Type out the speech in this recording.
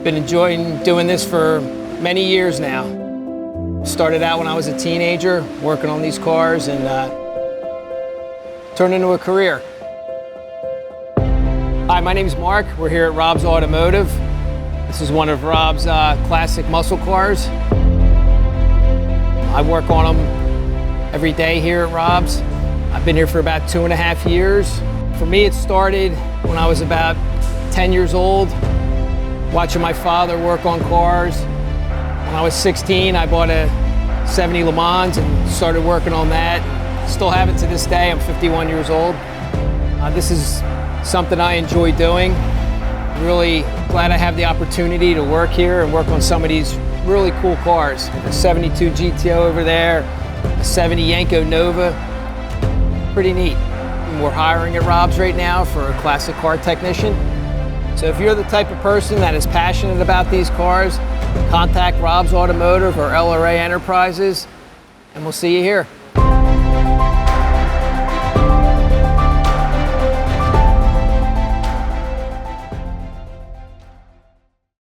Been enjoying doing this for many years now. Started out when I was a teenager, working on these cars, and turned into a career. Hi, my name is Mark. We're here at Rob's Automotive. This is one of Rob's classic muscle cars. I work on them every day here at Rob's. I've been here for about 2.5 years. For me, it started when I was about 10 years old, watching my father work on cars. When I was 16, I bought a 70 Le Mans and started working on that. Still have it to this day. I'm 51 years old. This is something I enjoy doing. Really glad I have the opportunity to work here and work on some of these really cool cars. A 72 GTO over there, a 70 Yenko Nova. Pretty neat. And we're hiring at Rob's right now for a classic car technician. So if you're the type of person that is passionate about these cars, contact Rob's Automotive or LRA Enterprises, and we'll see you here.